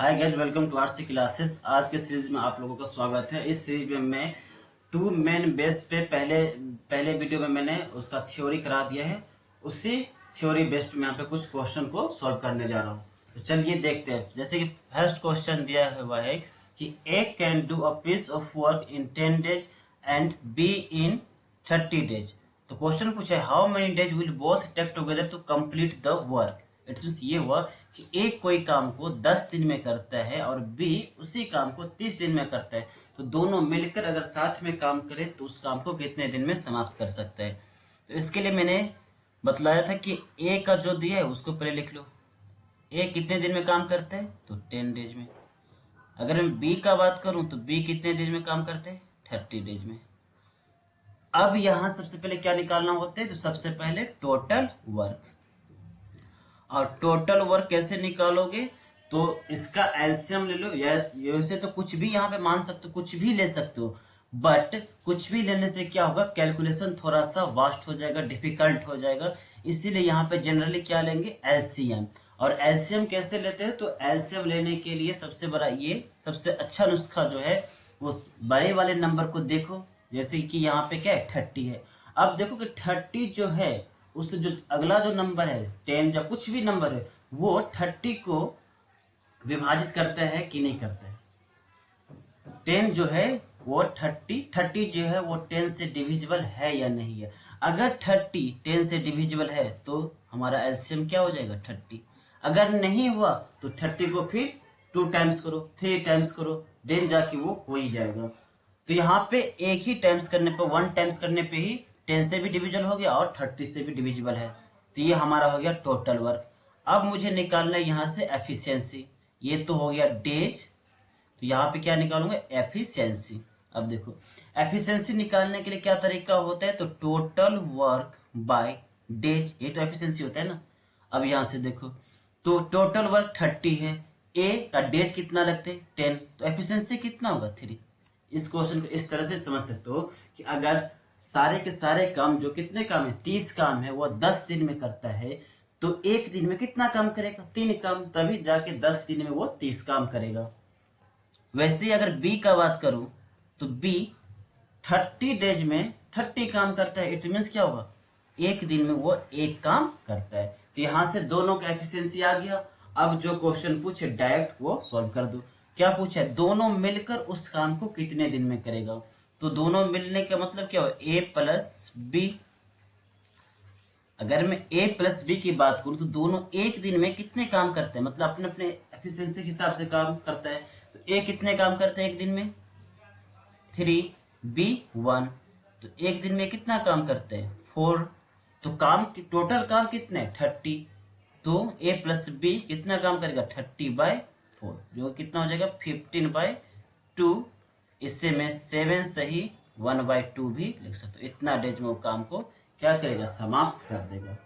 Hi guys, welcome to RC classes. आज के series में आप लोगों का स्वागत है। इस सीरीज में मैं टू मेन बेस पे पहले पहले वीडियो में मैंने उसका थ्योरी करा दिया है। उसी थ्योरी बेस्ड में यहाँ पे कुछ क्वेश्चन को सॉल्व करने जा रहा हूँ। तो चलिए देखते हैं। जैसे कि फर्स्ट क्वेश्चन दिया हुआ है कि A can do a piece of work in 10 days and B in 30 days। तो क्वेश्चन पूछा है how many days will both take together to complete the work. It's means ये हुआ कि एक कोई काम को 10 दिन में करता है और बी उसी काम को 30 दिन में करता है। तो दोनों मिलकर अगर साथ में काम करें तो उस काम को कितने दिन में समाप्त कर सकते हैं। तो इसके लिए मैंने बतलाया था कि ए का जो दिया है उसको पहले लिख लो। ए कितने दिन में काम करते हैं तो 10 डेज में। अगर मैं बी का बात करूं तो बी कितने दिन में काम करते हैं 30 डेज में। अब यहां सबसे पहले क्या निकालना होता है तो सबसे पहले टोटल वर्क। और टोटल वर्क कैसे निकालोगे तो इसका एलसीएम ले लो, या वैसे तो कुछ भी यहाँ पे मान सकते हो, कुछ भी ले सकते हो, बट कुछ भी लेने से क्या होगा कैलकुलेशन थोड़ा सा वास्ट हो जाएगा, डिफिकल्ट हो जाएगा। इसीलिए यहाँ पे जनरली क्या लेंगे एलसीएम। और एलसीएम कैसे लेते हैं तो एलसीएम लेने के लिए सबसे बड़ा ये सबसे अच्छा नुस्खा जो है उस बड़े वाले नंबर को देखो। जैसे कि यहाँ पे क्या है 30 है। अब देखो कि 30 जो है उससे जो अगला जो नंबर है 10 या कुछ भी नंबर है वो 30 को विभाजित करता है कि नहीं करता है। 10 जो है वो 30 जो है वो 10 से डिविजिबल है या नहीं है। अगर 30 10 से डिविजिबल है तो हमारा एलसीएम क्या हो जाएगा 30। अगर नहीं हुआ तो 30 को फिर 2 टाइम्स करो, 3 टाइम्स करो, देन जाके वो हो ही जाएगा। तो यहाँ पे एक ही टाइम्स करने पे 1 टाइम्स करने पे ही 10 से भी डिविजिबल हो गया और 30 से भी डिविजिबल है। तो ये हमारा हो गया टोटल वर्क। अब मुझे निकालना है यहाँ से एफिशिएंसी। ये तो हो गया डेज, तो यहाँ पे क्या निकालूंगा एफिशिएंसी। अब देखो एफिशिएंसी निकालने के लिए क्या तरीका होता है तो टोटल वर्क बाय डेज, ये तो एफिशिएंसी होता है ना। अब यहाँ से देखो तो टोटल वर्क 30 है, ए का डेज कितना लगते हैं 10, तो एफिशिएंसी कितना होगा 3। इस क्वेश्चन को इस तरह से समझ सकते हो कि अगर सारे के सारे काम जो कितने काम है 30 काम है वो 10 दिन में करता है तो एक दिन में कितना काम करेगा 3 काम, तभी जाके 10 दिन में वो 30 काम करेगा। वैसे ही अगर बी का बात करूं तो बी 30 डेज में 30 काम करता है। इट मीन्स क्या होगा एक दिन में वो एक काम करता है। तो यहां से दोनों का एफिशिएंसी आ गया। अब जो क्वेश्चन पूछे डायरेक्ट वो सॉल्व कर दो। क्या पूछा है दोनों मिलकर उस काम को कितने दिन में करेगा। तो दोनों मिलने का मतलब क्या हो ए प्लस बी। अगर मैं ए प्लस बी की बात करूं तो दोनों एक दिन में कितने काम करते हैं, मतलब अपने अपने एफिशिएंसी के हिसाब से काम करता है। तो ए कितने काम करते हैं एक दिन में 3, बी 1, तो एक दिन में कितना काम करते हैं 4। तो काम टोटल काम कितने 30, तो ए प्लस बी कितना काम करेगा 30/4, जो कितना हो जाएगा 15/2। इससे मैं 7 सही 1/2 भी लिख सकता हूँ। इतना डेज में वो काम को क्या करेगा समाप्त कर देगा।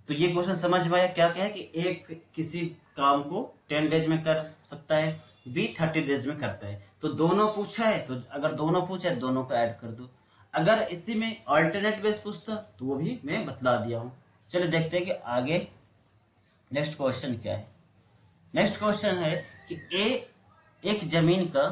तो ये क्वेश्चन समझ में आया क्या क्या है कि एक किसी काम को 10 डेज में कर सकता है, बी 30 डेज में करता है। तो दोनों पूछा है तो अगर दोनों पूछा है दोनों को ऐड कर दो। अगर इसी में अल्टरनेट बेस पूछता तो वो भी मैं बतला दिया हूं। चलिए देखते हैं कि आगे नेक्स्ट क्वेश्चन क्या है। नेक्स्ट क्वेश्चन है कि ए एक जमीन का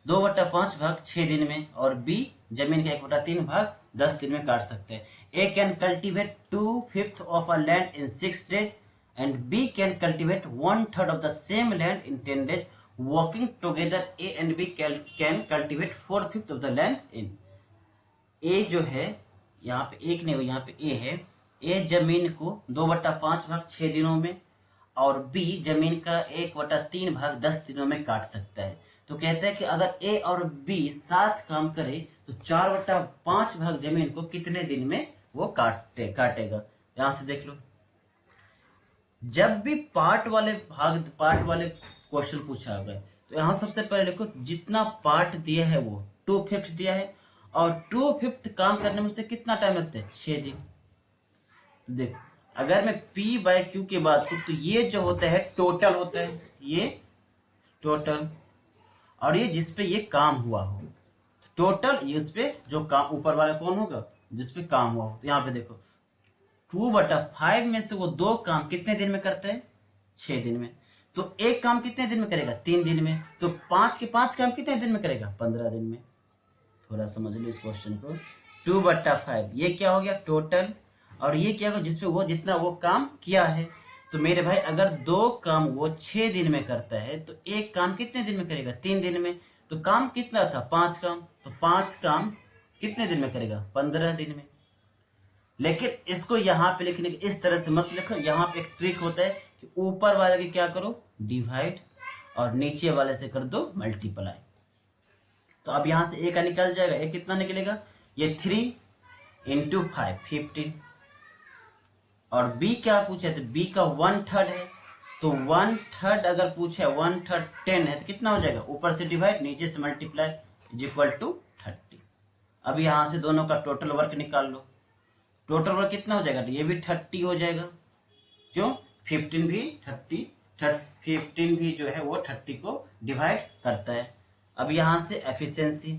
2/5 भाग 6 दिन में और बी जमीन का 1/3 भाग 10 दिन में काट सकते हैं। A can cultivate 2/5 of a land in 6 days and B can cultivate 1/3 of the same land in 10 days। Working together A and B can cultivate 4/5 of the land in. A जो है यहाँ पे एक नहीं हो, यहाँ पे ए है। ए जमीन को 2/5 भाग 6 दिनों में और बी जमीन का 1/3 भाग 10 दिनों में काट सकता है। तो कहते हैं कि अगर ए और बी साथ काम करे तो 4/5 भाग जमीन को कितने दिन में वो काटेगा। यहां से देख लो, जब भी पार्ट वाले क्वेश्चन पूछा गया तो यहां सबसे पहले देखो जितना पार्ट दिया है वो 2/5 दिया है और 2/5 काम करने में उससे कितना टाइम लगता है 6 दिन। तो देखो अगर मैं P/Q की बात करूं तो ये जो होता है टोटल होता है, ये टोटल, और ये जिसपे ये काम हुआ हो टोटल, ये उसपे जो काम ऊपर वाला कौन होगा जिसपे काम हुआ हो। तो यहाँ पे देखो 2/5 में से वो 2 काम कितने दिन में करते हैं 6 दिन में। तो एक काम कितने दिन में करेगा? 3 दिन में। तो 5 के 5 काम कितने दिन में करेगा? 15 दिन में। थोड़ा समझ लो इस क्वेश्चन को। 2/5 ये क्या हो गया? टोटल। और ये क्या होगा? जिसपे वो जितना वो काम किया है। तो मेरे भाई अगर 2 काम वो 6 दिन में करता है तो एक काम कितने दिन में करेगा? 3 दिन में। तो काम कितना था? 5 काम। तो 5 काम कितने दिन में करेगा? 15 दिन में। लेकिन इसको यहाँ पे लिखने के इस तरह से मत लिखो। यहाँ पे एक ट्रिक होता है कि ऊपर वाले की क्या करो? डिवाइड, और नीचे वाले से कर दो मल्टीप्लाई। तो अब यहाँ से ए का निकल जाएगा। ए कितना निकलेगा? ये 3 × 5 15। और बी क्या पूछा है? तो बी का 1/3 है। तो 1/3 अगर पूछा है 1/3 10 है तो कितना हो जाएगा? ऊपर से डिवाइड, नीचे से मल्टीप्लाई = 30। अब यहाँ से दोनों का टोटल वर्क निकाल लो। टोटल वर्क कितना हो जाएगा? ये भी 30 हो जाएगा। क्यों? 15 भी जो है वो 30 को डिवाइड करता है। अब यहाँ से एफिशिएंसी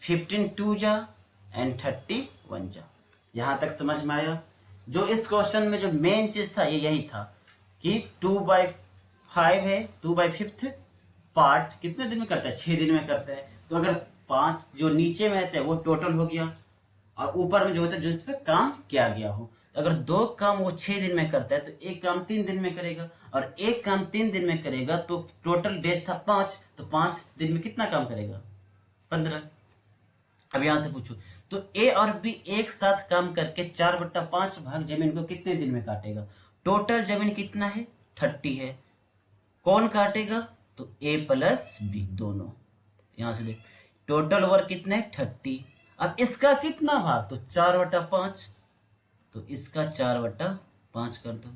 15 2 जा एंड 30 1 जा। यहाँ तक समझ में आया? जो इस क्वेश्चन में जो मेन चीज था ये यही था कि 2/5 है, 2/5 पार्ट कितने दिन में करता है? 6 दिन में करता है। तो अगर 5 जो नीचे में रहते हैं वो टोटल हो गया, और ऊपर में जो होता है जो इस पे काम किया गया हो। तो अगर 2 काम वो 6 दिन में करता है तो एक काम 3 दिन में करेगा, और एक काम 3 दिन में करेगा तो टोटल डेज था 5, तो 5 दिन में कितना काम करेगा? 15। अब यहां से पूछो तो ए और बी एक साथ काम करके 4/5 भाग जमीन को कितने दिन में काटेगा? टोटल जमीन कितना है? 30 है। कौन काटेगा? तो ए प्लस बी दोनों। यहां से देख, टोटल वर्क कितना है? 30। अब इसका कितना भाग? तो 4/5। तो इसका 4/5 कर दो।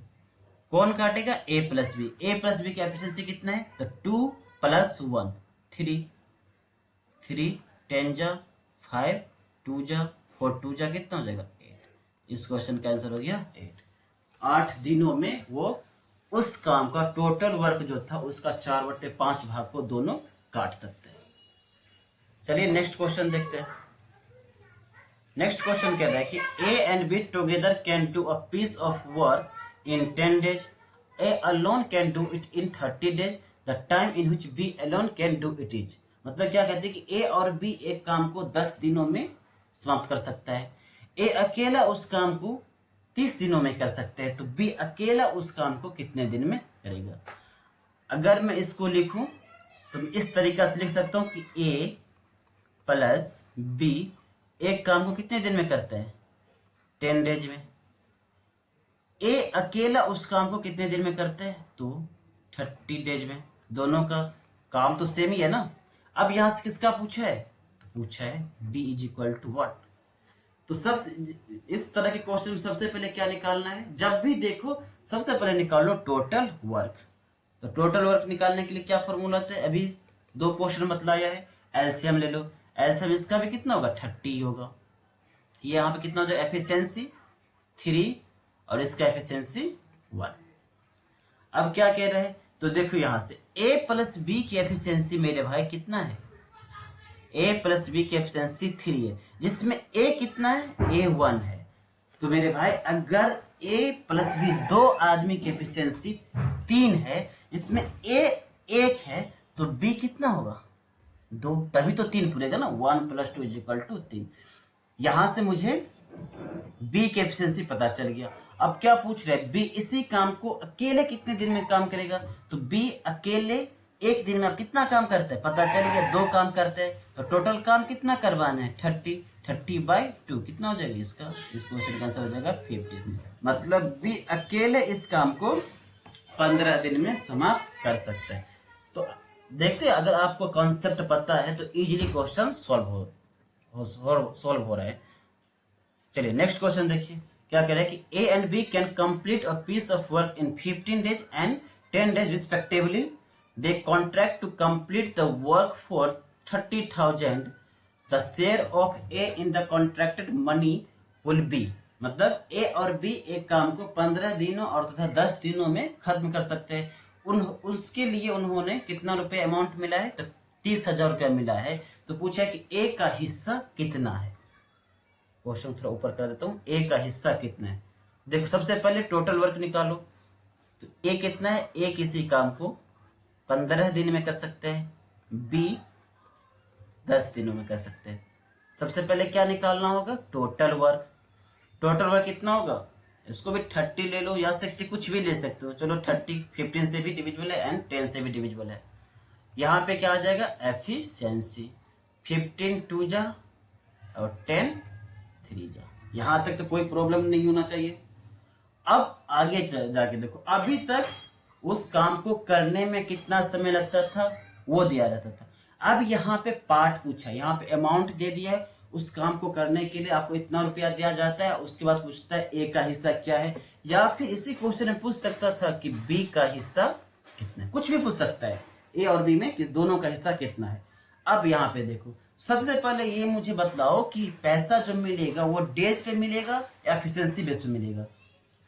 कौन काटेगा? ए प्लस बी। ए प्लस बी की एफिशिएंसी कितना है? तो 2 + 1 3 3 10 जा 5 2 जा 4 2 जा कितना हो जाएगा? 8। इस क्वेश्चन का आंसर हो गया 8। 8 दिनों में वो उस काम का टोटल वर्क जो था उसका 4/5 भाग को दोनों काट सकते हैं। चलिए नेक्स्ट क्वेश्चन देखते हैं। नेक्स्ट क्वेश्चन कह रहा है कि A and B together can do a piece of work in 10 days। A alone can do it in 30 days। The time in which B alone can do it is. मतलब क्या कहते हैं कि ए और बी एक काम को 10 दिनों में समाप्त कर सकता है। ए अकेला उस काम को 30 दिनों में कर सकता है। तो बी अकेला उस काम को कितने दिन में करेगा? अगर मैं इसको लिखूं तो मैं इस तरीका से लिख सकता हूं कि ए प्लस बी एक काम को कितने दिन में करता है? 10 days में। ए अकेला उस काम को कितने दिन में करता है? तो 30 days में। दोनों का काम तो सेम ही है ना। अब यहां से किसका पूछा है? तो पूछा है बी = व्हाट। तो सब इस तरह के क्वेश्चन में सबसे पहले क्या निकालना है? जब भी देखो सबसे पहले निकालो टोटल वर्क। तो टोटल वर्क निकालने के लिए क्या फॉर्मूला होता है? अभी 2 क्वेश्चन बतलाया है। एलसीएम ले लो। एलसीएम इसका भी कितना होगा? 30 होगा। ये यहाँ पे कितना हो जाएगा? एफिशिएंसी 3 और इसका एफिशिएंसी 1। अब क्या कह रहे हैं? तो देखो यहां से ए प्लस बी की एफिशिएंसी मेरे भाई कितना है? ए प्लस बी की एफिशिएंसी 3 है, जिसमें ए कितना है? ए 1 है। तो मेरे भाई अगर ए प्लस बी 2 आदमी की एफिशिएंसी 3 है, जिसमें ए 1 है, तो बी कितना होगा? 2। तभी तो 3 पूरेगा ना। 1 + 2 = 3। यहां से मुझे बी की एफिशिएंसी पता चल गया। अब क्या पूछ रहे हैं? बी इसी काम को अकेले कितने दिन में काम करेगा? तो बी अकेले एक दिन में कितना काम करता है? पता चल गया 2 काम करते हैं। तो टोटल काम कितना करवाना है? 30। 30/2 कितना हो जाएगा इसका? इस क्वेश्चन का आंसर हो जाएगा 15। मतलब बी अकेले इस काम को 15 दिन में समाप्त कर सकता है। तो देखते हैं, अगर आपको कॉन्सेप्ट पता है तो इजीली क्वेश्चन सॉल्व हो रहा है। चलिए नेक्स्ट क्वेश्चन देखिए क्या कह रहा है कि A and B can complete a piece of work in 15 days and 10 days respectively. They contract to complete the work for 30,000। The share of A in the contracted money will be. मतलब A और B एक काम को 15 दिनों और तथा 10 दिनों में खत्म कर सकते हैं। उसके लिए उन्होंने कितना रुपए अमाउंट मिला है? तो 30,000 रुपया मिला है। तो पूछा कि ए का हिस्सा कितना है? क्वेश्चन थोड़ा ऊपर कर देता हूं। ए का हिस्सा कितना है? देखो सबसे पहले टोटल वर्क निकालो। तो ए कितना है? ए किसी काम को 15 दिन में कर सकते हैं, बी 10 दिनों में कर सकते हैं। सबसे पहले क्या निकालना होगा, टोटल वर्क। टोटल वर्क कितना होगा, इसको भी 30 ले लो या 60, कुछ भी ले सकते हो। चलो 30 15 से भी डिविजिबल है एंड 10 से भी डिविजिबल है। यहाँ पे क्या आ जाएगा, एफिशिएंसी। 15 2 जा और 10 3 जा। यहाँ तक तो कोई प्रॉब्लम नहीं होना चाहिए। अब आगे जाके देखो, अभी तक उस काम को करने में कितना समय लगता था वो दिया रहता था। अब यहाँ पे पार्ट पूछा, यहाँ पे अमाउंट दे दिया है, उस काम को करने के लिए आपको इतना रुपया दिया जाता है। उसके बाद पूछता है ए का हिस्सा क्या है, या फिर इसी क्वेश्चन में पूछ सकता था कि बी का हिस्सा कितना है, कुछ भी पूछ सकता है, ए और बी में दोनों का हिस्सा कितना है। अब यहाँ पे देखो, सबसे पहले ये मुझे बतलाओ कि पैसा जो मिलेगा वो डेज पे मिलेगा या एफिशिएंसी बेस पे मिलेगा।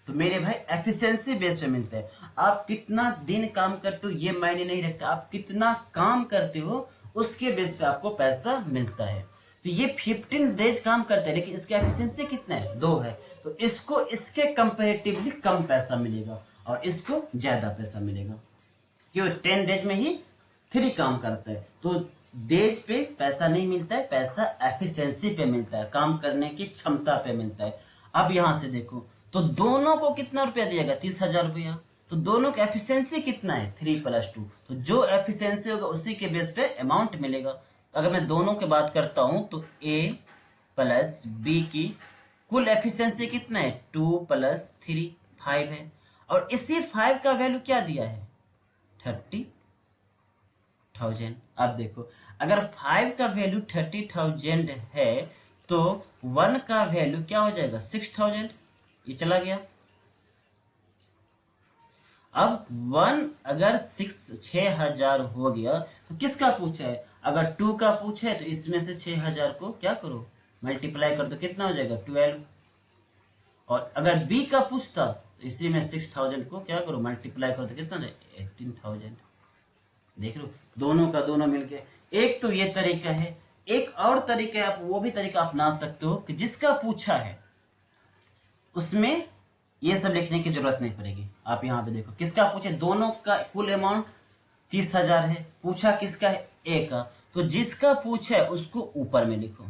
तो मेरे भाई एफिशिएंसी बेस पे मिलता है। आप कितना दिन काम करते हो ये मायने नहीं रखता, आप कितना काम करते हो उसके बेस पे आपको पैसा मिलता है। तो ये 15 डेज काम करते हैं, लेकिन इसका एफिशिएंसी कितना है, 2 है। तो इसको इसके कंपेरेटिवली कम पैसा मिलेगा और इसको ज्यादा पैसा मिलेगा, क्यों, 10 डेज में ही 3 काम करता है। तो डेज पे पैसा नहीं मिलता है, पैसा एफिशिएंसी पे मिलता है, काम करने की क्षमता पे मिलता है। अब यहां से देखो, तो दोनों को कितना रुपया दिया गया, 30,000 रुपया। तो दोनों का एफिशिएंसी कितना है, 3 + 2। तो जो एफिशिएंसी होगा उसी के बेस पे अमाउंट मिलेगा। तो अगर मैं दोनों की बात करता हूं तो ए प्लस बी की कुल एफिशिएंसी कितना है, 2 + 3 5 है। और इसी 5 का वैल्यू क्या दिया है, 30,000। अब देखो, अगर 5 का वैल्यू 30,000 है तो 1 का वैल्यू क्या हो जाएगा, 6,000। ये चला गया। अब 1 अगर 6,000 हो गया तो किसका पूछा है, अगर 2 का पूछा है तो इसमें से 6,000 को क्या करो, मल्टीप्लाई कर दो, कितना हो जाएगा, 12। और अगर बी का पूछता तो इसी में 6,000 को क्या करो, मल्टीप्लाई कर दो, कितना हो जाएगा, 18,000। देख लो, दोनों का दोनों मिलके। एक तो ये तरीका है, एक और तरीका है, आप वो भी तरीका अपना सकते हो कि जिसका पूछा है उसमें ये सब लिखने की जरूरत नहीं पड़ेगी। आप यहाँ पे देखो, किसका पूछे, दोनों का कुल अमाउंट 30,000 है, पूछा किसका है, ए का। तो जिसका पूछा है उसको ऊपर में लिखो।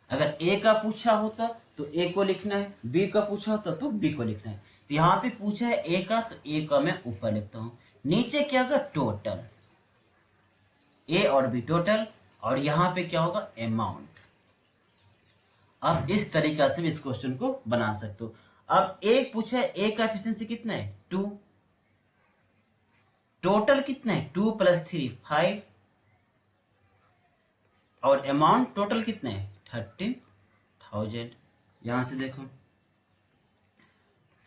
अगर ए का पूछा होता तो ए को लिखना है, बी का पूछा होता तो बी को लिखना है। तो यहाँ पे पूछा है ए का, तो ए का मैं ऊपर लिखता हूं। नीचे क्या होगा, टोटल, ए और बी टोटल, और यहाँ पे क्या होगा, अमाउंट। आप इस तरीका से भी इस क्वेश्चन को बना सकते हो। अब एक पूछा है ए का एफिशिएंसी कितना है, 2, टोटल कितना है, 2 + 3 5, और अमाउंट टोटल कितना है, 13,000। यहां से देखो,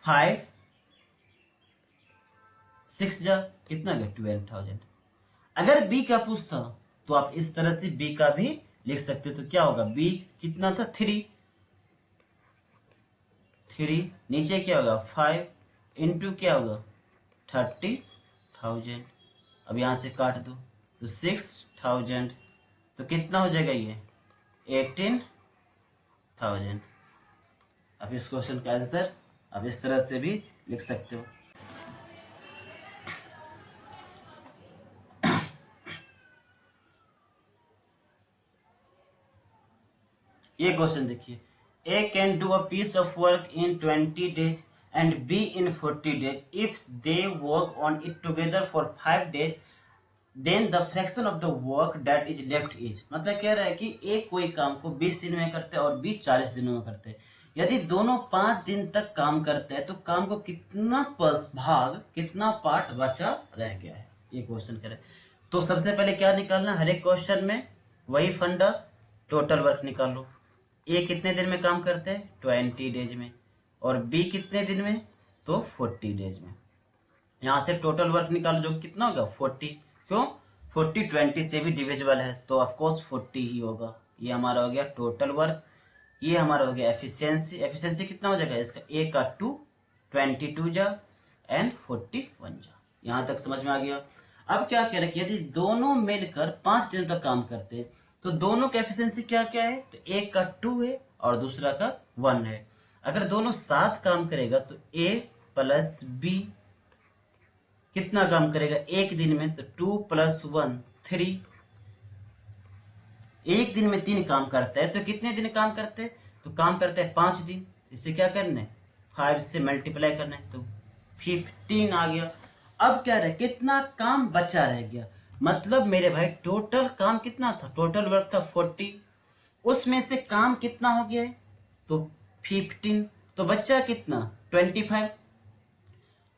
5 6 जा कितना गया, 12,000। अगर बी का पूछता तो आप इस तरह से बी का भी लिख सकते हो। तो क्या होगा, बी कितना था, 3, नीचे क्या होगा, 5 इंटू क्या होगा, 30,000। अब यहां से काट दो तो 6,000, तो कितना हो जाएगा ये, 18,000। अब इस क्वेश्चन का आंसर आप इस तरह से भी लिख सकते हो। ये क्वेश्चन देखिए, A can do a piece of work in 20 days and B in 40 days if they work on it together for 5 days, then the fraction of the work that is left is. मतलब कह रहा है कि एक कोई काम को 20 दिन में करते हैं और बी 40 दिनों में करते हैं। यदि दोनों 5 दिन तक काम करते हैं तो काम को कितना भाग, कितना पार्ट बचा रह गया है, ये क्वेश्चन करे। तो सबसे पहले क्या निकालना, हर एक क्वेश्चन में वही फंडा, टोटल वर्क निकाल लो। ए कितने दिन में काम करते हैं, 20 डेज में, और बी कितने दिन में, तो 40 डेज में। यहां से टोटल वर्क निकालो, जो कितना होगा, 40। क्यों, 40 20 से भी डिविजिबल है तो ऑफकोर्स 40 ही होगा। ये हमारा हो गया टोटल वर्क, ये हमारा हो गया एफिशिएंसी। एफिशिएंसी कितना हो जाएगा इसका, ए का 2, 22 जा एंड 41 जा। यहां तक समझ में आ गया। अब क्या कह रहे हैं, यदि दोनों मिलकर 5 दिन तक काम करते हैं तो दोनों का एफिशिएंसी क्या क्या है, तो एक का 2 है और दूसरा का 1 है। अगर दोनों साथ काम करेगा तो ए + बी कितना काम करेगा एक दिन में, तो 2 + 1 3। एक दिन में 3 काम करता है, तो कितने दिन काम करते हैं, तो काम करते हैं 5 दिन। इसे क्या करना है, 5 से मल्टीप्लाई करना है, तो 15 आ गया। अब क्या रहे, कितना काम बचा रह गया, मतलब मेरे भाई टोटल काम कितना था, टोटल वर्क था 40, उसमें से काम कितना हो गया है, तो 15, तो बचा कितना 25।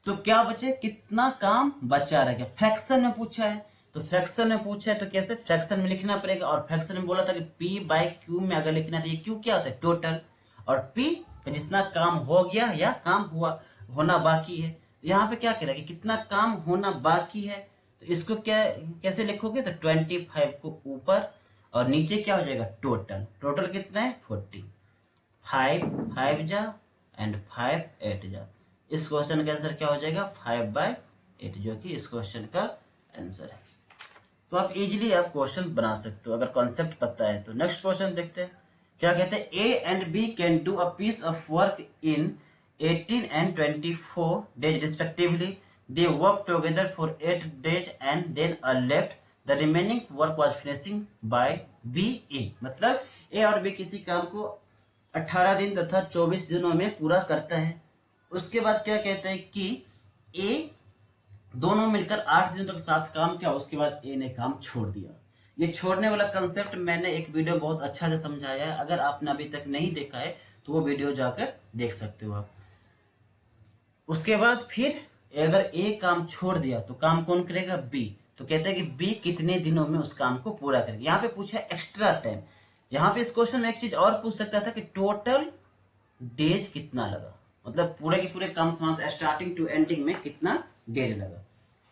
तो क्या बचे, कितना काम बचा रह गया, फ्रैक्शन में पूछा है, तो फ्रैक्शन में पूछा है तो कैसे फ्रैक्शन में लिखना पड़ेगा। और फ्रैक्शन में बोला था कि P/Q में अगर लिखना था, Q क्या होता है टोटल, और P जितना काम हो गया या काम हुआ होना बाकी है। यहाँ पे क्या कह रहा है कि कितना काम होना बाकी है, तो इसको क्या कैसे लिखोगे, तो 25 को ऊपर और नीचे क्या हो जाएगा टोटल, टोटल कितना है 40, 5 5 जा एंड 5 8 जा। इस क्वेश्चन का आंसर क्या हो जाएगा 5/8, जो कि इस क्वेश्चन का आंसर है। तो आप इजीली आप क्वेश्चन बना सकते हो अगर कॉन्सेप्ट पता है तो। नेक्स्ट क्वेश्चन देखते हैं क्या कहते हैं, A and B can do a piece of work in 18 and 24 days respectively. They worked together for 8 days and then left. The remaining work was finishing by B in. मतलब A और B किसी काम को 18 दिन तथा 24 दिनों में पूरा करता है। उसके बाद क्या कहते हैं कि ए दोनों मिलकर 8 दिनों तक साथ काम किया, उसके बाद ए ने काम छोड़ दिया। ये छोड़ने वाला कंसेप्ट मैंने एक वीडियो बहुत अच्छा से समझाया है, अगर आपने अभी तक नहीं देखा है तो वो वीडियो जाकर देख सकते हो आप। उसके बाद फिर अगर ए काम छोड़ दिया तो काम कौन करेगा, बी। तो कहते हैं कि बी कितने दिनों में उस काम को पूरा करेगा। यहाँ पे पूछा एक्स्ट्रा टाइम। यहाँ पे इस क्वेश्चन में एक चीज और पूछ सकता था कि टोटल डेज कितना लगा, मतलब पूरे के पूरे काम समाप्त स्टार्टिंग टू एंडिंग में कितना डेज लगा।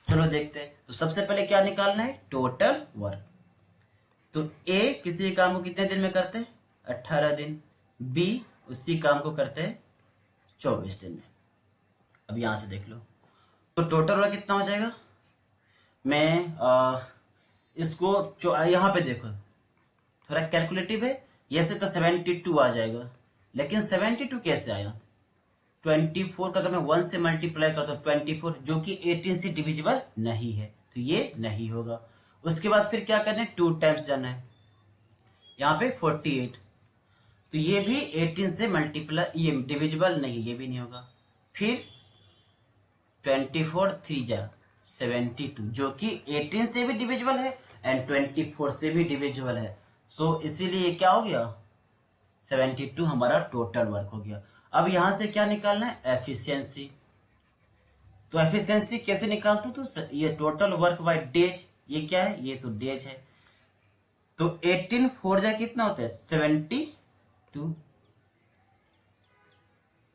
चलो देखते हैं। तो सबसे पहले क्या निकालना है, टोटल वर्क। तो ए किसी काम को कितने दिन में करते हैं 18 दिन, बी उसी काम को करते हैं 24 दिन में। अब यहां से देख लो तो टोटल वर्क कितना हो जाएगा। मैं इसको यहाँ पे देखो थोड़ा कैलकुलेटिव है, ये से तो 72 आ जाएगा, लेकिन 72 कैसे आया, 24 का अगर मैं 1 से मल्टीप्लाई करता हूँ 24, जो कि 18 से डिविजिबल नहीं है, तो ये नहीं होगा। उसके बाद फिर क्या करना है, 2 टाइम्स जाना है, यहाँ पे 48, तो ये भी 18 से मल्टीप्लाई, ये डिविजिबल नहीं, ये भी नहीं होगा। फिर 24 3 जा 72, जो कि 18 से भी डिविजिबल है एंड 24 से भी डिविजिबल है। सो इसीलिए क्या हो गया 72 हमारा टोटल वर्क हो गया। अब यहां से क्या निकालना है, एफिशिएंसी। तो एफिशिएंसी कैसे निकालते हो, तो ये टोटल वर्क बाय डेज, ये क्या है, ये तो डेज है। तो 18 4 जा कितना होता है 72,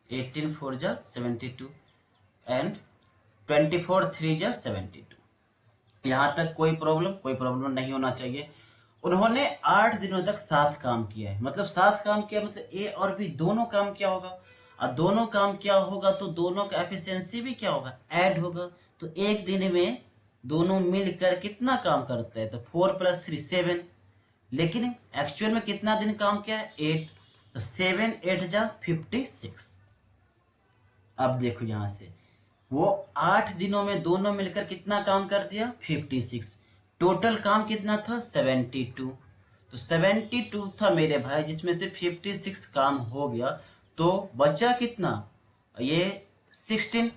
18 4 जा 72 एंड 24 3 जा 72। यहां तक कोई प्रॉब्लम नहीं होना चाहिए। उन्होंने 8 दिनों तक साथ काम किया है, मतलब साथ काम किया मतलब ए और बी दोनों काम किया होगा, और दोनों काम किया होगा तो दोनों का एफिशिएंसी भी क्या होगा, ऐड होगा। तो एक दिन में दोनों मिलकर कितना काम करते हैं, तो 4 + 3 7, लेकिन एक्चुअल में कितना दिन काम किया है 8, तो 7 8 जा 56। अब देखो यहां से वो 8 दिनों में दोनों मिलकर कितना काम कर दिया 56, टोटल काम कितना था 72, तो 72 था मेरे भाई, जिसमें से 56 काम हो गया, तो बचा कितना, ये 16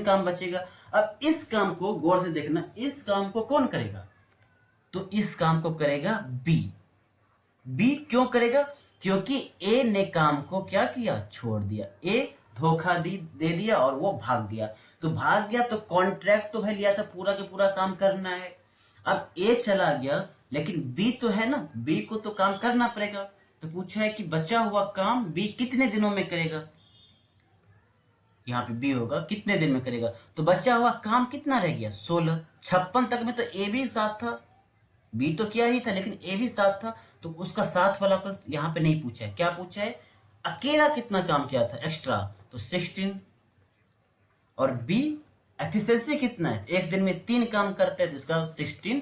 काम बचेगा। अब इस काम को गौर से देखना, इस काम को कौन करेगा, तो इस काम को करेगा बी। बी क्यों करेगा, क्योंकि ए ने काम को क्या किया, छोड़ दिया, ए धोखा दे दिया और वो भाग गया। तो भाग गया तो कॉन्ट्रैक्ट तो है लिया था, पूरा के पूरा काम करना है। अब ए चला गया लेकिन बी तो है ना, बी को तो काम करना पड़ेगा। तो पूछा है कि बचा हुआ काम बी कितने दिनों में करेगा, यहाँ पे बी होगा कितने दिन में करेगा, तो बचा हुआ काम कितना रह गया 16। 56 तक में तो ए भी साथ था, बी तो किया ही था लेकिन ए भी साथ था, तो उसका साथ वाला का यहाँ पे नहीं पूछा है। क्या पूछा है, अकेला कितना काम किया था एक्स्ट्रा, तो 16। और बी एफिशिएंसी कितना है, एक दिन में 3 काम करते हैं, तो इसका 16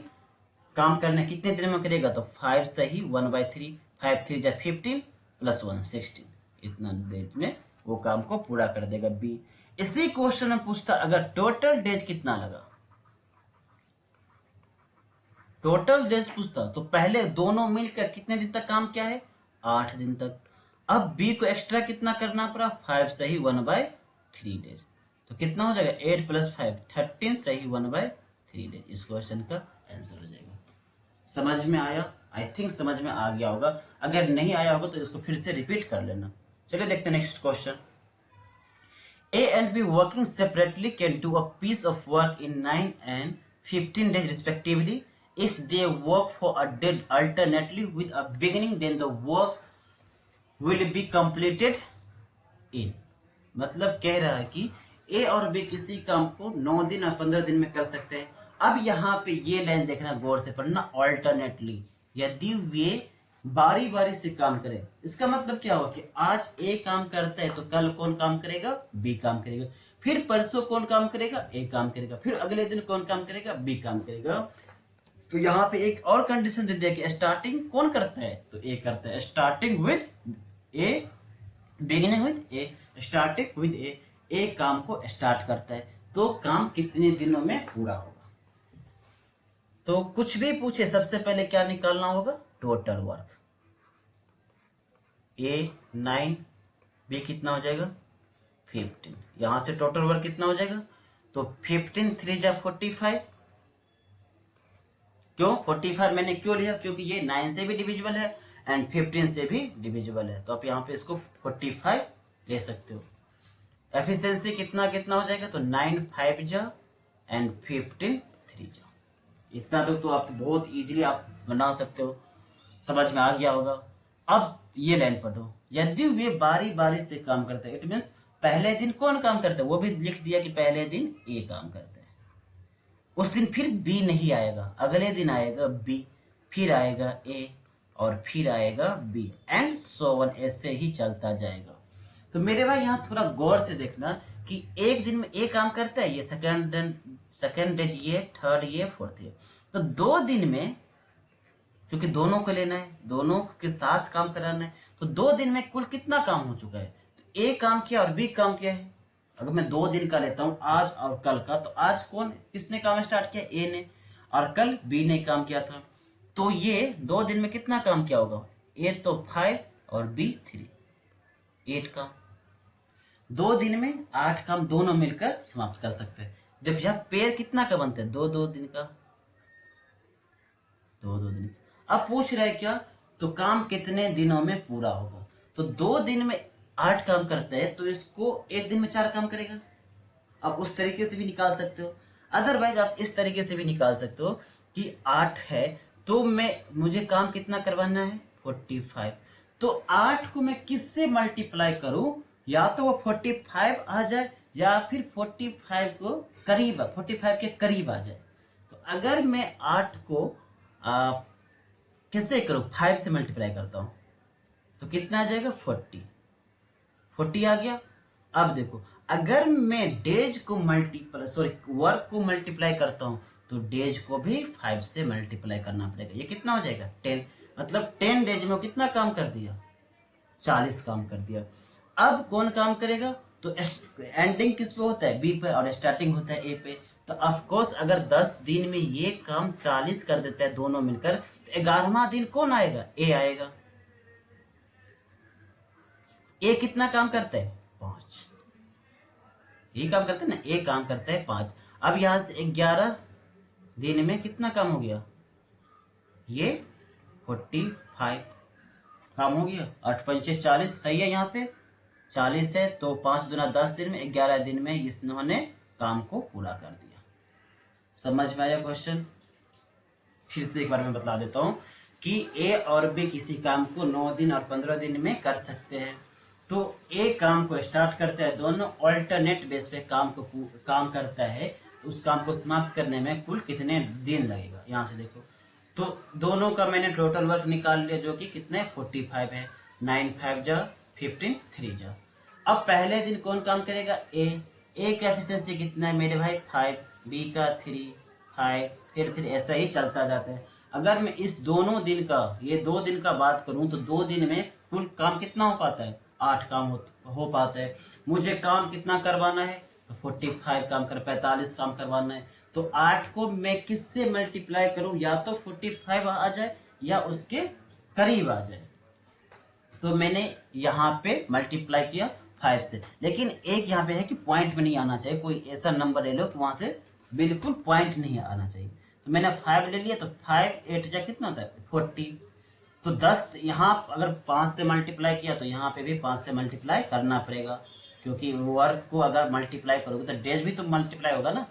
काम करना कितने दिन में करेगा, तो 5 सही 1/3, 5 3 जा 15 + 1 16, इतना देर में वो काम को पूरा कर देगा बी। इसी क्वेश्चन में पूछता अगर टोटल डेज कितना लगा, टोटल डेज पूछता तो पहले दोनों मिलकर कितने दिन तक काम किया है, 8 दिन तक। अब बी को एक्स्ट्रा कितना करना पड़ा, 5 सही 1/3 डेज। तो कितना हो जाएगा 8 + 5 13 सही 1/3 डेज। इस क्वेश्चन का आंसर हो जाएगा। समझ में आया? आई थिंक समझ में आ गया होगा। अगर नहीं आया होगा तो इसको फिर से रिपीट कर लेना। चलिए देखते हैं next question. A and B working separately can do a piece of work in 9 and 15 days respectively. If they work for a day alternately with a beginning, then the work will be completed in. मतलब कह रहा है कि A और B किसी काम को 9 दिन और 15 दिन में कर सकते हैं। अब यहाँ पे ये लाइन देखना, गौर से पढ़ना, ऑल्टरनेटली, यदि वे बारी बारी से काम करें। इसका मतलब क्या हुआ कि आज ए काम करता है तो कल कौन काम करेगा, बी काम करेगा। फिर परसों कौन काम करेगा, ए काम करेगा। फिर अगले दिन कौन काम करेगा, बी काम करेगा। तो यहाँ पे एक और कंडीशन दे दिया कि स्टार्टिंग कौन करता है, तो ए करता है। Starting with A, beginning with A, starting with A, A काम को स्टार्ट करता है। तो काम कितने दिनों में पूरा होगा। तो कुछ भी पूछे सबसे पहले क्या निकालना होगा, टोटल वर्क। ए 9, बी कितना हो जाएगा 15। यहां से टोटल वर्क कितना हो जाएगा, तो 15 3 जा 45। क्यों 45 मैंने क्यों लिया, क्योंकि ये 9 से भी डिविजिबल है एंड 15 से भी डिविजिबल है। तो आप यहाँ पे इसको 45 ले सकते हो। एफिशिएंसी कितना कितना हो जाएगा, तो 9 5 जा एंड 15 3 जा। इतना तो आप बहुत इजीली आप बना सकते हो। समझ में आ गया होगा। अब ये लाइन पढ़ो, यदि वे बारी बारी से काम करते हैं, इट मीन्स पहले दिन कौन काम करता है, वो भी लिख दिया कि पहले दिन ए काम करता है। उस दिन फिर बी नहीं आएगा, अगले दिन आएगा बी, फिर आएगा ए और फिर आएगा बी एंड सो ऑन, ऐसे ही चलता जाएगा। तो मेरे भाई यहाँ थोड़ा गौर से देखना कि एक दिन में ए काम करता है, ये सेकेंड डेज ये, थर्ड ये, फोर्थ ये। तो 2 दिन में, क्योंकि दोनों को लेना है, दोनों के साथ काम कराना है, तो 2 दिन में कुल कितना काम हो चुका है, तो ए काम किया और बी काम किया है। अगर मैं 2 दिन का लेता हूं, आज और कल का, तो आज किसने काम स्टार्ट किया, ए ने, और कल बी ने काम किया था। तो ये 2 दिन में कितना काम किया होगा, ए तो 5 और बी 3, 8 काम। 2 दिन में 8 काम दोनों मिलकर समाप्त कर सकते हैं। देखो यहाँ पेयर कितना का बनता है, 2 दिन का, 2 दिन का। अब पूछ रहा है क्या, तो काम कितने दिनों में पूरा होगा। तो 2 दिन में 8 काम करता है, तो इसको 1 दिन में 4 काम करेगा। आप उस तरीके से भी निकाल सकते हो, अदरवाइज आप इस तरीके से भी निकाल सकते हो कि 8 है तो मुझे काम कितना करवाना है, 45। तो 8 को मैं किससे मल्टीप्लाई करूं, या तो वो 45 आ जाए या फिर 45 को करीब, 45 के करीब आ जाए। तो अगर मैं 8 को किससे करूं, 5 से मल्टीप्लाई करता हूं, तो कितना आ जाएगा 40 आ गया। अब देखो, अगर मैं डेज को वर्क को मल्टीप्लाई करता हूं, तो डेज को भी 5 से मल्टीप्लाई करना पड़ेगा। ये कितना हो जाएगा 10, मतलब 10 डेज में वो कितना काम कर दिया, 40 काम कर दिया। अब कौन काम करेगा, तो एंडिंग किस पे होता है, बी पे, और स्टार्टिंग होता है ए पे। तो ऑफ कोर्स अगर 10 दिन में ये काम 40 कर देता है दोनों मिलकर, तो 11वां दिन कौन आएगा, ए आएगा। ए कितना काम करता है, 5। ये काम करता है ना, ए काम करता है 5। अब यहां से 11 दिन में कितना काम हो गया, ये 45 काम हो गया। 8 पंचे 40 सही है, यहाँ पे 40 है, तो 5 दूना 10 दिन में, 11 दिन में इन्होंने काम को पूरा कर दिया। समझ में आया क्वेश्चन। फिर से एक बार मैं बता देता हूं कि ए और बी किसी काम को 9 दिन और 15 दिन में कर सकते हैं। तो ए काम को स्टार्ट करता है, दोनों ऑल्टरनेट बेस पे काम करता है, तो उस काम को समाप्त करने में कुल कितने दिन लगेगा, यहां से देखो। तो दोनों का मैंने टोटल वर्क निकाल लिया, जो कि कितने 45 है, 9 5 जा 15 3 जा। अब पहले दिन कौन काम करेगा, ए का एफिशिएंसी कितना है मेरे भाई 5, बी का 3 5 फिर 3, ऐसा ही चलता जाता है। अगर मैं इस दोनों दिन का, ये 2 दिन का बात करूं, तो 2 दिन में कुल काम कितना हो पाता है 8 काम हो पाता है। मुझे काम कितना करवाना है, तो 45 काम 45 काम करवाना है। तो 8 को मैं किससे मल्टीप्लाई करूं, या तो 45 आ जाए या उसके करीब आ जाए। तो मैंने यहाँ पे मल्टीप्लाई किया 5 से, लेकिन एक यहाँ पे है कि पॉइंट में नहीं आना चाहिए। कोई ऐसा नंबर ले लो कि वहां से बिल्कुल पॉइंट नहीं आना चाहिए। तो मैंने 5 ले लिया, तो 5 8 जा कितना होता है 40। तो 10 यहाँ अगर 5 से मल्टीप्लाई किया तो यहाँ पे भी 5 से मल्टीप्लाई करना पड़ेगा, क्योंकि वर्क को अगर मल्टीप्लाई करोगे तो डेज भी तो मल्टीप्लाई होगा ना।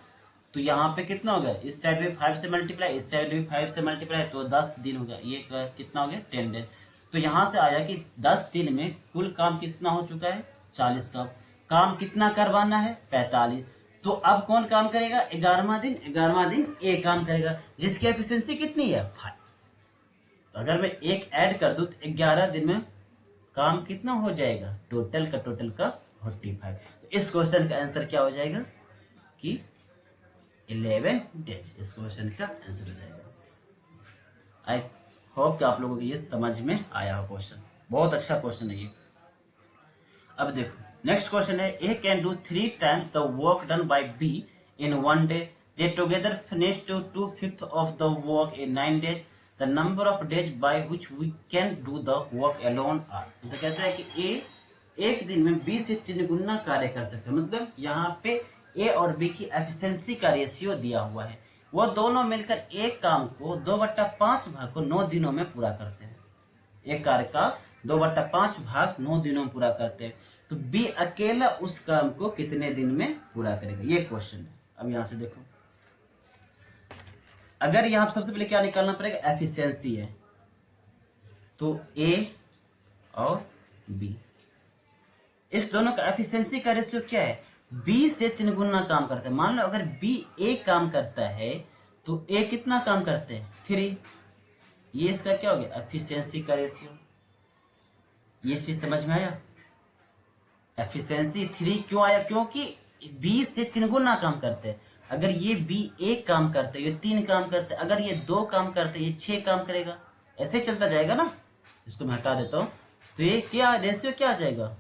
तो यहाँ पे कितना हो गया, इस साइड भी 5 से मल्टीप्लाई, इस साइड भी 5 से मल्टीप्लाई, तो 10 दिन हो गया। ये कितना हो गया 10 डेज। तो यहाँ से आया कि 10 दिन में कुल काम कितना हो चुका है 40 काम। काम कितना करवाना है 45। तो अब कौन काम करेगा 11वां दिन, 11वां दिन ए काम करेगा, जिसकी एफिशिएंसी कितनी है 5। तो अगर मैं एक ऐड कर दूं तो 11 दिन में काम कितना हो जाएगा, टोटल का 45। तो इस क्वेश्चन का आंसर क्या हो जाएगा कि 11 डेज। इस क्वेश्चन का आंसर हो जाएगा। आई होप कि आप लोगों को ये समझ में आया हो क्वेश्चन। बहुत अच्छा क्वेश्चन है ये। अब देखो नेक्स्ट क्वेश्चन है, A can do 3 times the work done by B in 1 day। They together finish to 2/5 of the work in 9 days। The number of days by which we can do the work alone are. तो कहता है कि ए एक दिन में B से 3 गुना कार्य कर सकते हैं। मतलब यहाँ पे ए और बी की एफिशिएंसी का रेशियो दिया हुआ है। वो दोनों मिलकर एक काम को 2/5 भाग को 9 दिनों में पूरा करते हैं। एक कार्य का 2/5 भाग 9 दिनों में पूरा करते हैं। तो बी अकेला उस काम को कितने दिन में पूरा करेगा, ये क्वेश्चन है। अब यहां से देखो, अगर यहां सबसे पहले क्या निकालना पड़ेगा, एफिशिएंसी है। तो ए और बी, इस दोनों का एफिशिएंसी का रेशियो क्या है, बी से 3 गुना काम करता है। मान लो अगर बी ए काम करता है तो ए कितना काम करते हैं 3। ये इसका क्या हो गया एफिशिएंसी का रेशियो। ये चीज समझ में आया, एफिशिएंसी 3 क्यों आया, क्योंकि बी से 3 गुना काम करते हैं। अगर ये बी एक काम करते हैं, ये 3 काम करते हैं, अगर ये 2 काम करते हैं, ये 6 काम करेगा, ऐसे चलता जाएगा ना। इसको मैं हटा देता हूं, तो ये क्या रेशियो क्या आ जाएगा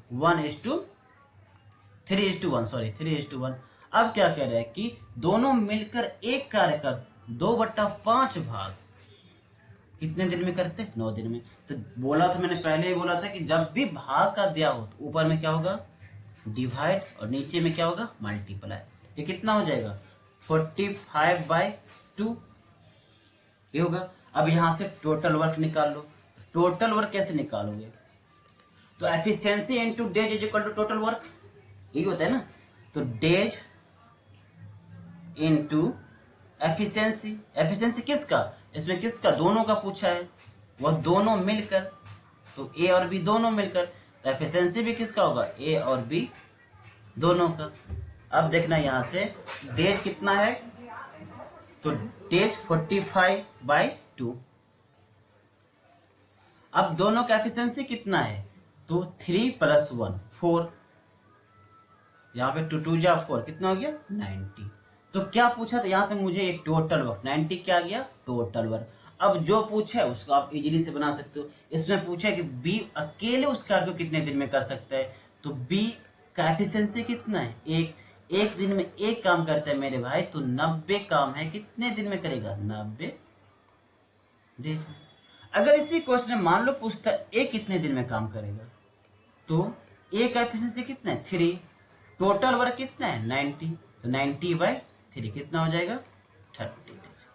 3:1, सॉरी 3:1। अब क्या कह रहा है कि दोनों मिलकर एक कार्य का 2/5 भाग कितने दिन में करते, 9 दिन में। तो बोला था मैंने पहले ही बोला था कि जब भी भाग का दिया हो तो ऊपर में क्या होगा डिवाइड और नीचे में क्या होगा मल्टीप्लाई। ये कितना हो जाएगा 45/2 ये होगा। अब यहां से टोटल वर्क निकाल लो। टोटल वर्क कैसे निकालोगे, तो efficiency into days is equal to total work, यही होता है ना। तो डेज इनटू एफिशिएंसी, एफिशिएंसी किसका, इसमें किसका, दोनों का पूछा है, वह दोनों मिलकर, तो ए और बी दोनों मिलकर, तो एफिशिएंसी भी किसका होगा ए और बी दोनों का। अब देखना यहां से डेज कितना है, तो डेज 45/2। अब दोनों का एफिशिएंसी कितना है, तो 3 + 1 4, यहाँ पे 2 2 4 कितना हो गया 90। तो क्या पूछा था यहाँ से मुझे एक टोटल वर्क 90 क्या गया टोटल वर्क। अब जो पूछा है उसको आप इजीली से बना सकते हो। इसमें पूछा है कि बी अकेले उस कार्य को कितने दिन में कर सकता है, तो बी का एफिशिएंसी कितना है एक दिन में एक काम करता है मेरे भाई, तो 90 काम है, कितने दिन में करेगा 90 डेज। अगर इसी क्वेश्चन में मान लो पूछता ए कितने दिन में काम करेगा, तो ए का एफिशिएंसी कितना है 3, टोटल वर्क कितना है 90, तो 90/3 कितना हो जाएगा 30 डेज।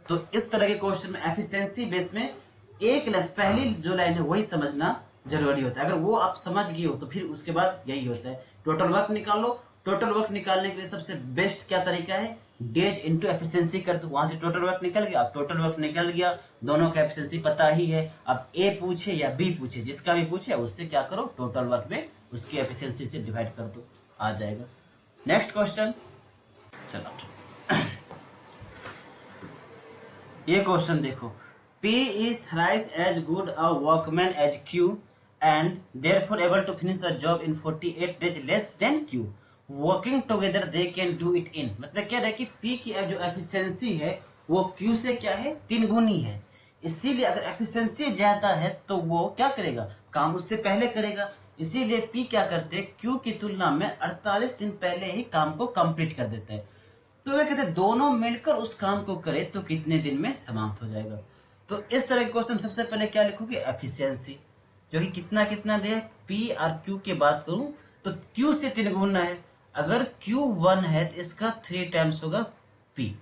तो इस तरह के क्वेश्चन में एफिशिएंसी बेस में एक लाइन, पहली जो लाइन है वही समझना जरूरी होता है। अगर वो आप समझ गए हो तो फिर उसके बाद यही होता है टोटल वर्क निकालो। टोटल वर्क निकालने के लिए सबसे बेस्ट क्या तरीका है, डेज इनटू एफिशिएंसी कर दो, वहां से टोटल वर्क निकल गया। अब टोटल वर्क निकल गया, दोनों का एफिशिएंसी पता ही है। अब ए पूछे या बी पूछे, जिसका भी पूछे उससे क्या करो टोटल वर्क में उसकी एफिशिएंसी से डिवाइड कर दो, आ जाएगा। नेक्स्ट क्वेश्चन, चलो ये क्वेश्चन देखो, P is thrice as good a workman as Q and therefore able to finish a job in 48 days less than Q. Working together they can do it in, मतलब क्या है कि P की जो efficiency है वो Q से क्या है 3 गुनी है। इसीलिए अगर एफिशिएंसी ज्यादा है तो वो क्या करेगा, काम उससे पहले करेगा। इसीलिए पी क्या करते हैं, क्यू की तुलना में 48 दिन पहले ही काम को कंप्लीट कर देता है। तो वे कहते हैं दोनों मिलकर उस काम को करे तो कितने दिन में समाप्त हो जाएगा। तो इस तरह के क्वेश्चन सबसे पहले क्या लिखोगे, एफिशिएंसी, जो कि कितना कितना दे, पी और क्यू की बात करूं तो क्यू से 3 गुना है। अगर क्यू 1 है तो इसका 3 टाइम्स होगा पी।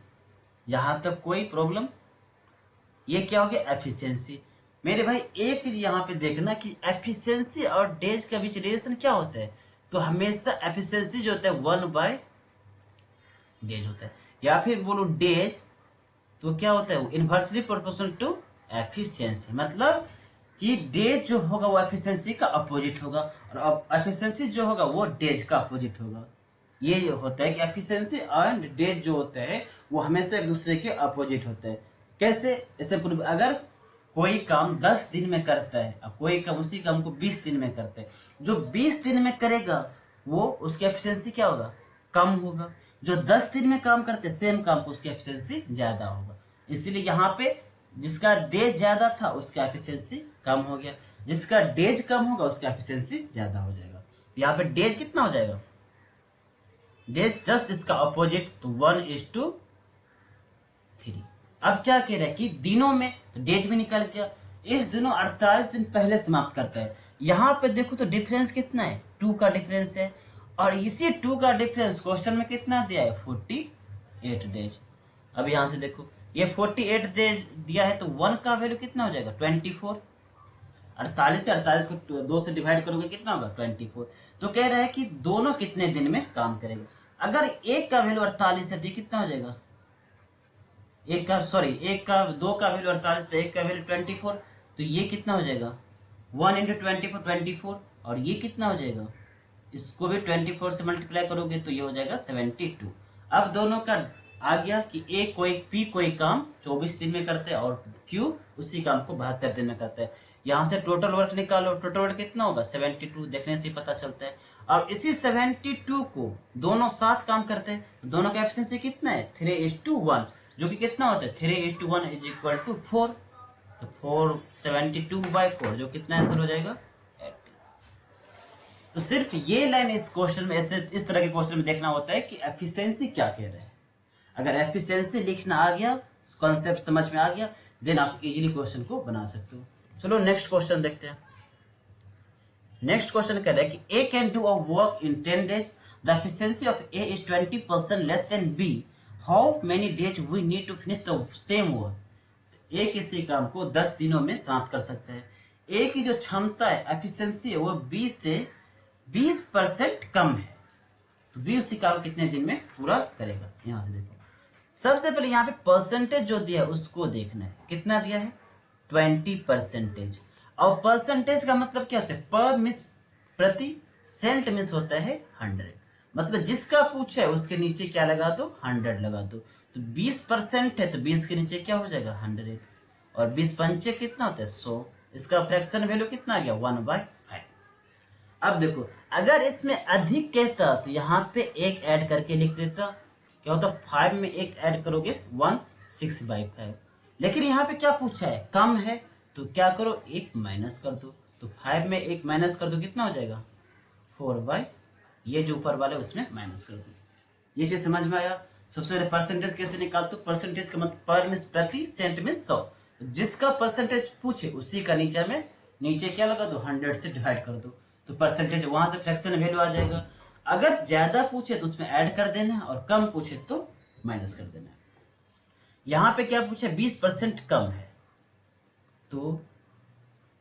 यहां तक कोई प्रॉब्लम। ये क्या हो गया, एफिशिएंसी। मेरे भाई एक चीज यहाँ पे देखना कि एफिशिएंसी और डेज के बीच रिलेशन क्या होता है। तो हमेशा एफिशिएंसी जो होता है 1/डेज होता है, या फिर बोलो डेज तो क्या होता है, इनवर्सली प्रोपोर्शनल टू एफिशिएंसी। मतलब कि डेज जो होगा वो एफिशिएंसी का अपोजिट होगा, और एफिशिएंसी जो होगा वो डेज का अपोजिट होगा। ये होता है कि एफिशिएंसी एंड डेज जो होते हैं वो हमेशा एक दूसरे के अपोजिट होते हैं। कैसे, जैसे अगर कोई काम 10 दिन में करता है और कोई काम उसी काम को 20 दिन में करता है, जो 20 दिन में करेगा वो उसकी एफिशिएंसी क्या होगा, कम होगा। जो 10 दिन में काम करते सेम काम को उसकी एफिशिएंसी ज्यादा होगा। इसीलिए यहाँ पे जिसका डेज ज्यादा था उसका एफिशिएंसी कम हो गया, जिसका डेज कम होगा उसका एफिशिएंसी ज्यादा हो जाएगा। यहाँ पे डेज कितना हो जाएगा, डेज जस्ट इसका अपोजिट, तो 1:3। अब क्या कह रहा है कि दिनों में, तो डेज भी निकल गया। इस दिनों 48 दिन पहले समाप्त करता है। यहाँ पे देखो तो डिफरेंस कितना है, 2 का डिफरेंस है, और इसी 2 का डिफरेंस क्वेश्चन में कितना दिया है, 48 डेज। अब यहाँ से देखो ये 48 डेज दिया है तो 1 का वैल्यू कितना हो जाएगा, 24। 48 से 48 को 2 से डिवाइड करोगे कितना होगा, 24। तो कह रहा है कि दोनों कितने दिन में काम करेंगे। अगर एक का वैल्यू 48 है तो कितना हो जाएगा, दो का वैल्यू 48 है, एक का वैल्यू 24, तो ये कितना हो जाएगा 1 इंटू 24 24, और ये कितना हो जाएगा, इसको भी 24 से मल्टीप्लाई करोगे तो ये हो जाएगा 72। अब दोनों का आ गया कि पी कोई काम 24 दिन में करते हैं और क्यू उसी काम को 72 दिन में करता है। यहाँ से टोटल वर्क निकालो, टोटल वर्क कितना होगा 72, देखने से पता चलता है। और इसी 72 को दोनों साथ काम करते हैं, दोनों का एफिशिएंसी कितना है 3:1, जो कि कितना होता है 3:1 इज इक्वल टू 4। तो 472/4 जो कितना आंसर हो जाएगा 80। तो सिर्फ ये लाइन इस क्वेश्चन में, ऐसे इस तरह के क्वेश्चन में देखना होता है कि एफिशिएंसी क्या कह रहे हैं। अगर एफिशिएंसी लिखना आ गया, कॉन्सेप्ट समझ में आ गया, देन आप इजीली क्वेश्चन को बना सकते हो। चलो नेक्स्ट क्वेश्चन देखते हैं। नेक्स्ट क्वेश्चन कह रहा है कि A can do a work in 10 days, the efficiency of A is 20% less than B, how many days we need to finish the same work. A किसी काम को 10 दिनों में समाप्त कर सकता है। ए की जो क्षमता है, एफिशिएंसी है, वो 20 से 20% कम है, तो बी उसी काम कितने दिन में पूरा करेगा। यहां से देखो, सबसे पहले यहाँ पे परसेंटेज जो दिया है उसको देखना है, कितना दिया है 20%। और परसेंटेज का मतलब क्या होता है, पर मिस प्रति, सेंट मिस होता है 100। मतलब जिसका पूछा है उसके नीचे क्या लगा दो, 100 लगा दो। तो 20% है तो 20 के नीचे क्या हो जाएगा 100, और 20 पंचे कितना होता है 100। इसका फ्रैक्शन वैल्यू कितना आ गया 1/5। अब देखो अगर इसमें अधिक कहता तो यहाँ पे एक ऐड करके लिख देता, क्या होता 5 में एक ऐड करोगे 16/5। लेकिन यहाँ पे क्या पूछा है, कम है, तो क्या करो एक माइनस कर दो। तो 5 में एक माइनस कर दो कितना हो जाएगा 4/, ये जो ऊपर वाले उसमें माइनस कर दो। ये चीज समझ में आया। सबसे पहले परसेंटेज कैसे निकालते हो, परसेंटेज का मतलब पर में प्रति, सेंट में 100। जिसका परसेंटेज पूछे उसी का नीचे क्या लगा दो 100 से डिवाइड कर दो, तो परसेंटेज वहां से फ्रैक्शन वैल्यू आ जाएगा। अगर ज्यादा पूछे तो उसमें ऐड कर देना है, और कम पूछे तो माइनस कर देना है। यहां पे क्या पूछे 20% कम है, तो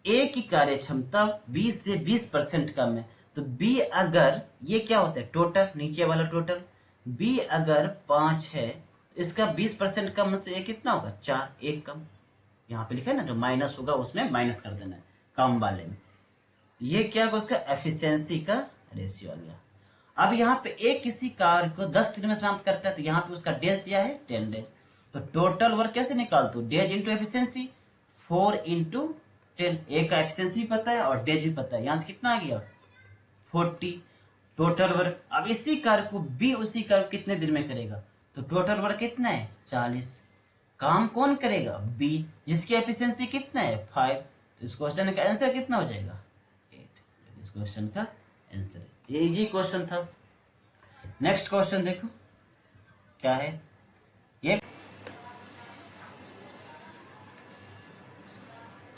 ए की कार्य क्षमता 20 से 20% कम है। तो बी अगर, ये क्या होता है टोटल, नीचे वाला टोटल, बी अगर 5 है तो इसका 20% कम से ए कितना होगा 4, एक कम। यहाँ पे लिखा है ना, जो माइनस होगा उसमें माइनस कर देना है कम वाले में। ये क्या होगा उसका एफिशिएंसी का रेशियो आ गया। अब यहाँ पे एक किसी कार्य को 10 दिन में समाप्त करता है, तो यहाँ पे उसका डेज दिया है 10 डेज। तो टोटल वर्क कैसे निकालते हो, डेज इंटू एफिशिएंसी, 4 इंटू 10। ए का एफिशिएंसी पता है और डेज भी पता है, यहाँ से कितना आ गया 40 टोटल वर्क। अब इसी कार्य को बी उसी कार्य कितने दिन में करेगा, तो टोटल वर्क कितना है 40। काम कौन करेगा? बी, जिसकी एफिशिएंसी कितना है 5। तो इस क्वेश्चन का आंसर कितना हो जाएगा? 8। इस क्वेश्चन का आंसर, ये इजी क्वेश्चन था। नेक्स्ट क्वेश्चन देखो क्या है ये।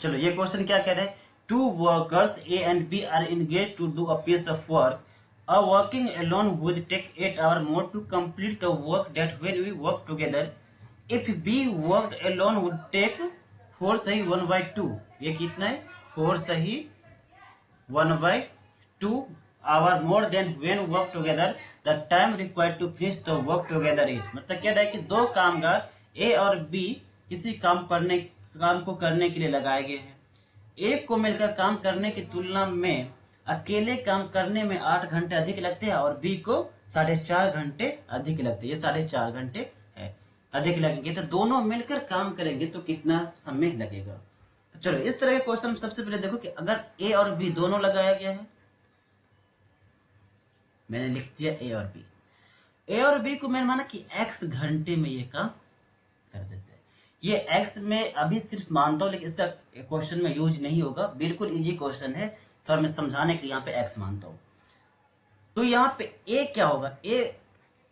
चलो ये क्वेश्चन क्या कह रहा है? Two workers A and B are engaged to do a piece of work. A working alone would take 8 hours more to complete the work that when we work together. If B worked alone would take 4 सही 1/2। ये कितना है? 4 सही 1/2 hour more than when work together. The time required to finish the work together is। मतलब क्या है कि दो कामगार A और B किसी काम को करने के लिए लगाए गए हैं। एक को मिलकर काम करने की तुलना में अकेले काम करने में 8 घंटे अधिक लगते हैं और बी को 4.5 घंटे अधिक लगते हैं। ये 4.5 घंटे है अधिक लगेंगे। तो दोनों मिलकर काम करेंगे तो कितना समय लगेगा? तो चलो इस तरह के क्वेश्चन सबसे पहले देखो कि अगर ए और बी दोनों लगाया गया है, मैंने लिख दिया ए और बी। ए और बी को मैंने माना कि x घंटे में ये काम कर देते हैं। ये x में अभी सिर्फ मानता हूं, लेकिन इसका क्वेश्चन में यूज नहीं होगा। बिल्कुल इजी क्वेश्चन है, थोड़ा मैं समझाने के लिए यहाँ पे x मानता हूं। तो यहाँ पे a क्या होगा? a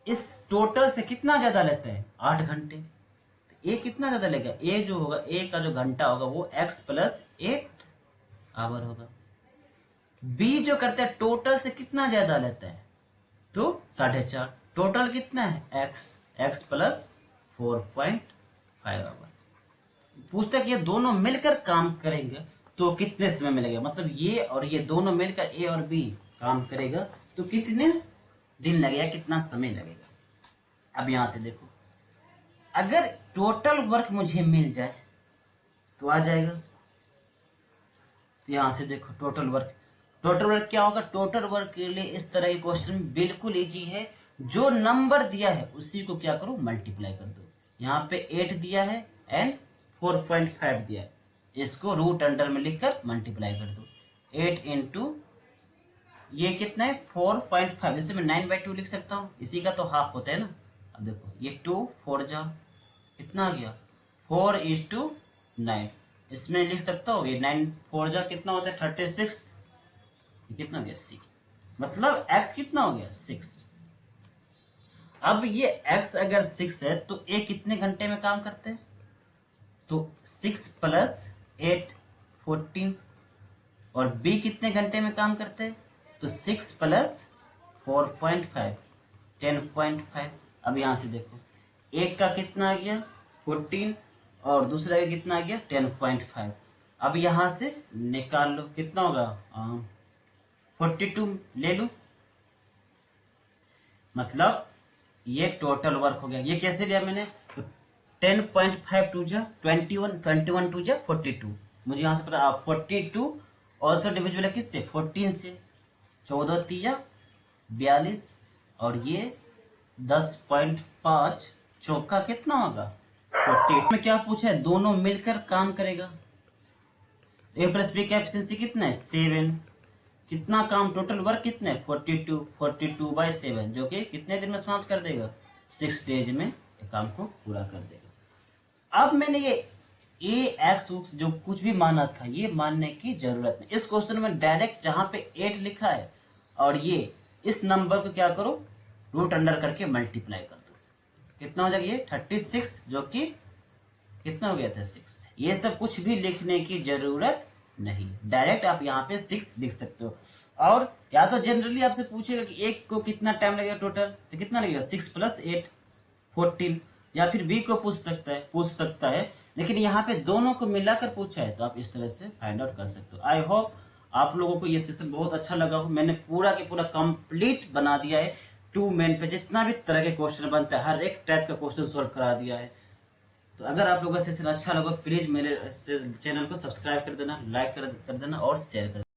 इस टोटल से कितना ज्यादा लेता है? 8 घंटे। तो a कितना ज्यादा लेगा? a जो होगा, a का जो घंटा होगा वो x प्लस 8 आवर होगा। b जो करता है टोटल से कितना ज्यादा लेता है? तो 4.5। टोटल कितना है? x plus 4.5 hour. पूछता है कि ये दोनों मिलकर काम करेंगे तो कितने समय में लगेगा? मतलब ये और ये दोनों मिलकर ए और बी काम करेगा तो कितने दिन लगेगा, कितना समय लगेगा? अब यहां से देखो, अगर टोटल वर्क मुझे मिल जाए तो आ जाएगा। तो यहां से देखो टोटल वर्क क्या होगा? टोटल वर्क के लिए इस तरह के क्वेश्चन बिल्कुल इजी है। जो नंबर दिया है उसी को क्या करो? मल्टीप्लाई कर दो। यहाँ पे 8 दिया है एंड 4.5 दिया है, इसको रूट अंडर में लिखकर मल्टीप्लाई कर दो। 8 इंटू ये कितना है? 4.5। इसे मैं 9/2 लिख सकता हूँ, इसी का तो हाफ होता है ना। अब देखो ये 2 4 जा कितना आ गया? 4:9। इसमें लिख सकता हूँ ये 9 4 जा कितना होता है? 36। कितना हो गया? 6। मतलब x कितना हो गया? 6। अब ये x अगर 6 है तो a कितने घंटे में काम करते हैं? तो 6 प्लस 8 14। और b कितने घंटे में काम करते हैं? तो 6 प्लस 4.5 10.5। अब यहां से देखो एक का कितना आ गया? 14 और दूसरा का कितना आ गया? 10.5। अब यहां से निकाल लो कितना होगा? 42 ले लो। मतलब ये टोटल वर्क हो गया। ये कैसे लिया मैंने? तो 10.5 टू जा 21 टू जा 42। मुझे यहां से पता 42 ऑल्सो डिविजिबल है किससे? 14 से। 14 3 42 और ये 10.5 चौका कितना होगा? 48 में क्या पूछा है? दोनों मिलकर काम करेगा। a प्लस बी का एफिशिएंसी कितना है? 7। कितना काम टोटल वर्क कितना है? 42/7 जो कि कितने दिन में समाप्त कर देगा? 6 डेज में काम को पूरा कर देगा। अब मैंने ये x जो कुछ भी माना था ये मानने की जरूरत नहीं। इस क्वेश्चन में डायरेक्ट जहां पे 8 लिखा है और ये इस नंबर को क्या करो? रूट अंडर करके मल्टीप्लाई कर दो। कितना हो जाएगा? ये 36 जो कि कितना हो गया था? 6। ये सब कुछ भी लिखने की जरूरत नहीं, डायरेक्ट आप यहाँ पे 6 लिख सकते हो। और या तो जनरली आपसे पूछेगा कि एक को कितना टाइम लगेगा टोटल, तो कितना लगेगा? 6 प्लस 8 14। या फिर बी को पूछ सकता है, लेकिन यहाँ पे दोनों को मिलाकर पूछा है तो आप इस तरह से फाइंड आउट कर सकते हो। आई होप आप लोगों को ये सेशन बहुत अच्छा लगा हो। मैंने पूरा के पूरा कंप्लीट बना दिया है। 2 मेन पे जितना भी तरह के क्वेश्चन बनता है हर एक टाइप का क्वेश्चन सोल्व करा दिया है। तो अगर आप लोगों का सेशन अच्छा लगा प्लीज मेरे चैनल को सब्सक्राइब कर देना, लाइक कर देना और शेयर कर देना।